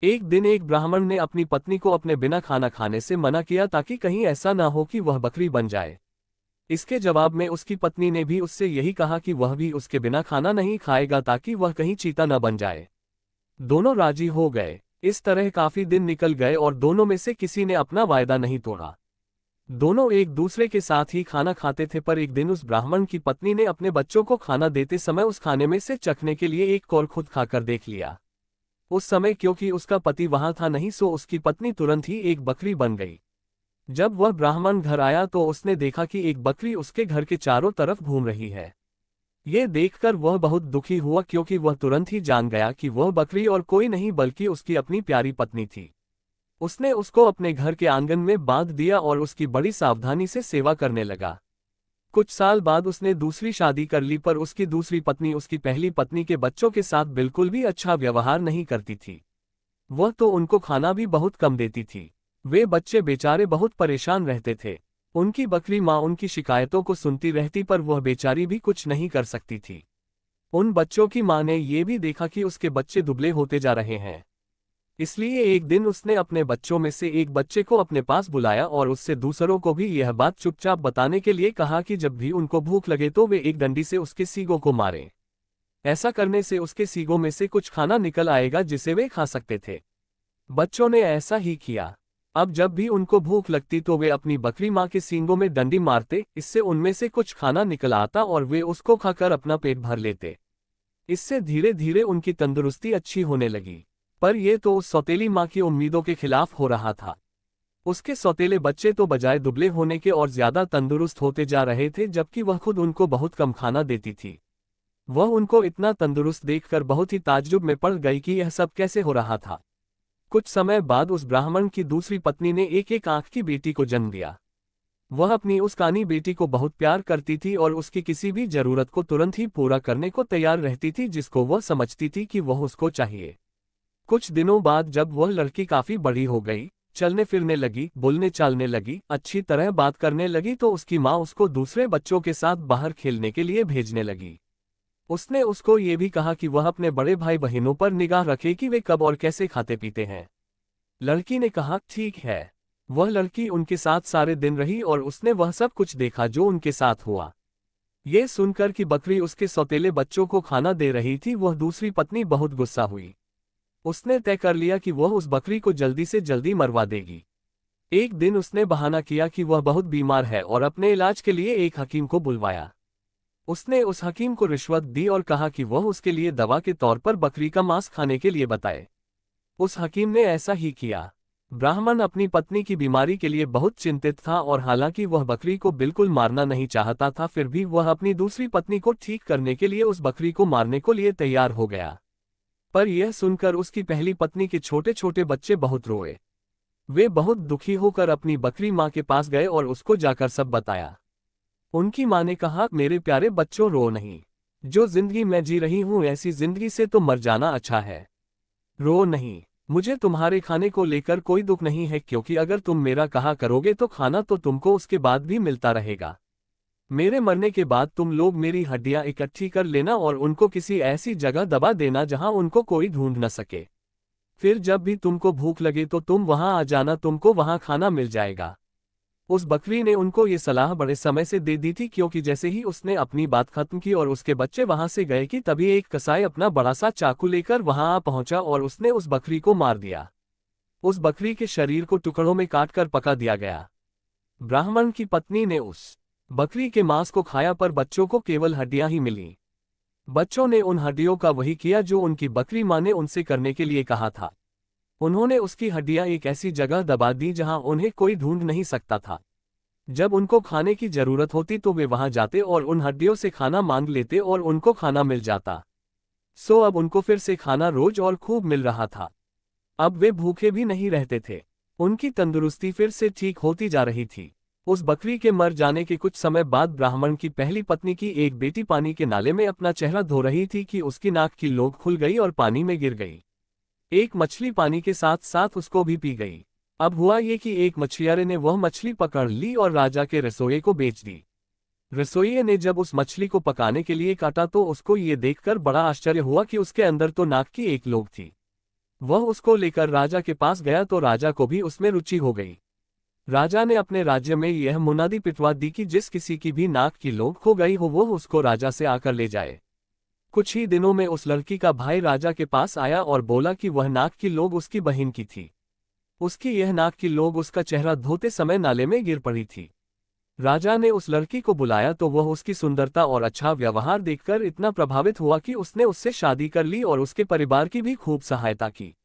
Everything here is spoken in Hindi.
एक दिन एक ब्राह्मण ने अपनी पत्नी को अपने बिना खाना खाने से मना किया ताकि कहीं ऐसा ना हो कि वह बकरी बन जाए। इसके जवाब में उसकी पत्नी ने भी उससे यही कहा कि वह भी उसके बिना खाना नहीं खाएगा ताकि वह कहीं चीता न बन जाए। दोनों राजी हो गए। इस तरह काफी दिन निकल गए और दोनों में से किसी ने अपना वायदा नहीं तोड़ा। दोनों एक दूसरे के साथ ही खाना खाते थे, पर एक दिन उस ब्राह्मण की पत्नी ने अपने बच्चों को खाना देते समय उस खाने में से चखने के लिए एक कौर खुद खाकर देख लिया। उस समय क्योंकि उसका पति वहां था नहीं, सो उसकी पत्नी तुरंत ही एक बकरी बन गई। जब वह ब्राह्मण घर आया तो उसने देखा कि एक बकरी उसके घर के चारों तरफ घूम रही है। ये देखकर वह बहुत दुखी हुआ क्योंकि वह तुरंत ही जान गया कि वह बकरी और कोई नहीं बल्कि उसकी अपनी प्यारी पत्नी थी। उसने उसको अपने घर के आंगन में बांध दिया और उसकी बड़ी सावधानी से सेवा करने लगा। कुछ साल बाद उसने दूसरी शादी कर ली, पर उसकी दूसरी पत्नी उसकी पहली पत्नी के बच्चों के साथ बिल्कुल भी अच्छा व्यवहार नहीं करती थी। वह तो उनको खाना भी बहुत कम देती थी। वे बच्चे बेचारे बहुत परेशान रहते थे। उनकी बकरी माँ उनकी शिकायतों को सुनती रहती, पर वह बेचारी भी कुछ नहीं कर सकती थी। उन बच्चों की माँ ने ये भी देखा कि उसके बच्चे दुबले होते जा रहे हैं। इसलिए एक दिन उसने अपने बच्चों में से एक बच्चे को अपने पास बुलाया और उससे दूसरों को भी यह बात चुपचाप बताने के लिए कहा कि जब भी उनको भूख लगे तो वे एक डंडी से उसके सींगों को मारें। ऐसा करने से उसके सींगों में से कुछ खाना निकल आएगा जिसे वे खा सकते थे। बच्चों ने ऐसा ही किया। अब जब भी उनको भूख लगती तो वे अपनी बकरी माँ के सींगों में डंडी मारते, इससे उनमें से कुछ खाना निकल आता और वे उसको खाकर अपना पेट भर लेते। इससे धीरे धीरे उनकी तंदुरुस्ती अच्छी होने लगी। पर यह तो उस सौतेली माँ की उम्मीदों के खिलाफ हो रहा था। उसके सौतेले बच्चे तो बजाय दुबले होने के और ज्यादा तंदुरुस्त होते जा रहे थे, जबकि वह खुद उनको बहुत कम खाना देती थी। वह उनको इतना तंदुरुस्त देखकर बहुत ही ताज्जुब में पड़ गई कि यह सब कैसे हो रहा था। कुछ समय बाद उस ब्राह्मण की दूसरी पत्नी ने एक एक आंख की बेटी को जन्म दिया। वह अपनी उस कानी बेटी को बहुत प्यार करती थी और उसकी किसी भी जरूरत को तुरंत ही पूरा करने को तैयार रहती थी जिसको वह समझती थी कि वह उसको चाहिए। कुछ दिनों बाद जब वह लड़की काफी बड़ी हो गई, चलने फिरने लगी, बोलने चालने लगी, अच्छी तरह बात करने लगी, तो उसकी माँ उसको दूसरे बच्चों के साथ बाहर खेलने के लिए भेजने लगी। उसने उसको ये भी कहा कि वह अपने बड़े भाई बहनों पर निगाह रखे कि वे कब और कैसे खाते पीते हैं। लड़की ने कहा ठीक है। वह लड़की उनके साथ सारे दिन रही और उसने वह सब कुछ देखा जो उनके साथ हुआ। ये सुनकर कि बकरी उसके सौतेले बच्चों को खाना दे रही थी, वह दूसरी पत्नी बहुत गुस्सा हुई। उसने तय कर लिया कि वह उस बकरी को जल्दी से जल्दी मरवा देगी। एक दिन उसने बहाना किया कि वह बहुत बीमार है और अपने इलाज के लिए एक हकीम को बुलवाया। उसने उस हकीम को रिश्वत दी और कहा कि वह उसके लिए दवा के तौर पर बकरी का मांस खाने के लिए बताए। उस हकीम ने ऐसा ही किया। ब्राह्मण अपनी पत्नी की बीमारी के लिए बहुत चिंतित था और हालांकि वह बकरी को बिल्कुल मारना नहीं चाहता था, फिर भी वह अपनी दूसरी पत्नी को ठीक करने के लिए उस बकरी को मारने को लिए तैयार हो गया। पर यह सुनकर उसकी पहली पत्नी के छोटे छोटे बच्चे बहुत रोए। वे बहुत दुखी होकर अपनी बकरी माँ के पास गए और उसको जाकर सब बताया। उनकी माँ ने कहा, मेरे प्यारे बच्चों रो नहीं। जो जिंदगी मैं जी रही हूँ ऐसी जिंदगी से तो मर जाना अच्छा है। रो नहीं। मुझे तुम्हारे खाने को लेकर कोई दुख नहीं है, क्योंकि अगर तुम मेरा कहा करोगे तो खाना तो तुमको उसके बाद भी मिलता रहेगा। मेरे मरने के बाद तुम लोग मेरी हड्डियां इकट्ठी कर लेना और उनको किसी ऐसी जगह दबा देना जहां उनको कोई ढूंढ न सके। फिर जब भी तुमको भूख लगे तो तुम वहां आ जाना, तुमको वहां खाना मिल जाएगा। उस बकरी ने उनको ये सलाह बड़े समय से दे दी थी, क्योंकि जैसे ही उसने अपनी बात खत्म की और उसके बच्चे वहां से गए कि तभी एक कसाई अपना बड़ा सा चाकू लेकर वहां आ पहुंचा और उसने उस बकरी को मार दिया। उस बकरी के शरीर को टुकड़ों में काटकर पका दिया गया। ब्राह्मण की पत्नी ने उस बकरी के मांस को खाया, पर बच्चों को केवल हड्डियां ही मिली। बच्चों ने उन हड्डियों का वही किया जो उनकी बकरी माँ ने उनसे करने के लिए कहा था। उन्होंने उसकी हड्डियां एक ऐसी जगह दबा दी जहां उन्हें कोई ढूंढ नहीं सकता था। जब उनको खाने की जरूरत होती तो वे वहां जाते और उन हड्डियों से खाना मांग लेते और उनको खाना मिल जाता। सो अब उनको फिर से खाना रोज और खूब मिल रहा था। अब वे भूखे भी नहीं रहते थे। उनकी तंदुरुस्ती फिर से ठीक होती जा रही थी। उस बकरी के मर जाने के कुछ समय बाद ब्राह्मण की पहली पत्नी की एक बेटी पानी के नाले में अपना चेहरा धो रही थी कि उसकी नाक की लोग खुल गई और पानी में गिर गई। एक मछली पानी के साथ साथ उसको भी पी गई। अब हुआ ये कि एक मछुआरे ने वह मछली पकड़ ली और राजा के रसोइये को बेच दी। रसोइये ने जब उस मछली को पकाने के लिए काटा तो उसको ये देखकर बड़ा आश्चर्य हुआ कि उसके अंदर तो नाक की एक लोग थी। वह उसको लेकर राजा के पास गया तो राजा को भी उसमें रुचि हो गई। राजा ने अपने राज्य में यह मुनादी पिटवा दी कि जिस किसी की भी नाक की लोग खो गई हो वो उसको राजा से आकर ले जाए। कुछ ही दिनों में उस लड़की का भाई राजा के पास आया और बोला कि वह नाक की लोग उसकी बहन की थी। उसकी यह नाक की लोग उसका चेहरा धोते समय नाले में गिर पड़ी थी। राजा ने उस लड़की को बुलाया तो वह उसकी सुंदरता और अच्छा व्यवहार देखकर इतना प्रभावित हुआ कि उसने उससे शादी कर ली और उसके परिवार की भी खूब सहायता की।